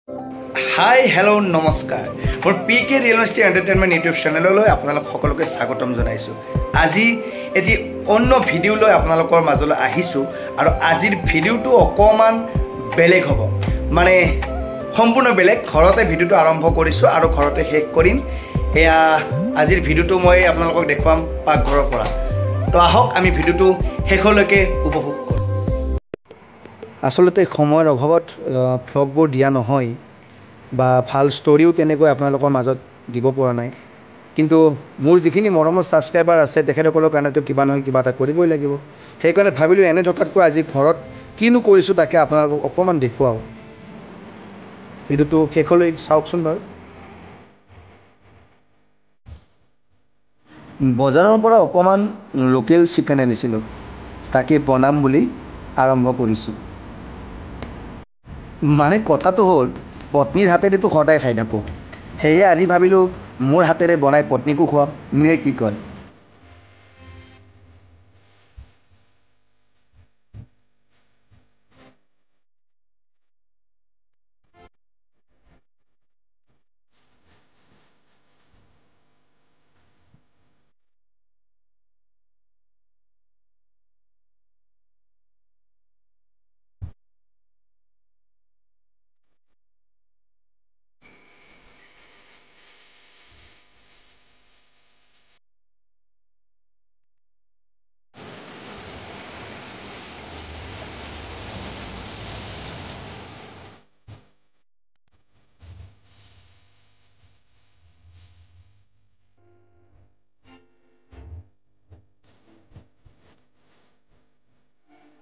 Hi hello' নমস্কাৰ মোৰ PK real estate entertainment YouTube চেনেললৈ আপোনালোক সকলোকে স্বাগতম জনাইছোঁ। আজি এটি অন্য ভিডিঅ' লৈ আপোনালোকৰ মাজলৈ আহিছোঁ আৰু আজিৰ ভিডিঅ'টো অকণমান বেলেগ হ'ব, মানে সম্পূৰ্ণ বেলেগ। ঘৰতে ভিডিঅ'টো আৰম্ভ কৰিছোঁ আৰু ঘৰতে শেষ কৰিম। এয়া আজিৰ ভিডিঅ'টো মই আপোনালোকক দেখুৱাম পাকঘৰৰ পৰা। তো আহক আমি ভিডিঅ'টো শেষলৈকে উপভোগ কৰোঁ। আচলতে সময়ৰ অভাৱত ভ্লগবোৰ দিয়া নহয় বা ভাল ষ্টৰিও তেনেকৈ আপোনালোকৰ মাজত দিব পৰা নাই, কিন্তু মোৰ যিখিনি মৰমৰ ছাবস্ক্ৰাইবাৰ আছে তেখেতসকলৰ কাৰণেতো কিবা নহয় কিবা এটা কৰিবই লাগিব। সেইকাৰণে ভাবিলোঁ এনে থকাতকৈ আজি ঘৰত কিনো কৰিছোঁ তাকে আপোনালোকক অকণমান দেখুৱাওঁ। ভিডিঅ'টো শেষলৈ চাওকচোন বাৰু। বজাৰৰ পৰা অকণমান লোকেল চিকেন আনিছিলোঁ, তাকে বনাম বুলি আৰম্ভ কৰিছোঁ। মানে কথাটো হ'ল পত্নীৰ হাতেৰেতো সদায় খাই থাকোঁ, সেয়ে আজি ভাবিলোঁ মোৰ হাতেৰে বনাই পত্নীকো খুৱাম, নে কি কয়?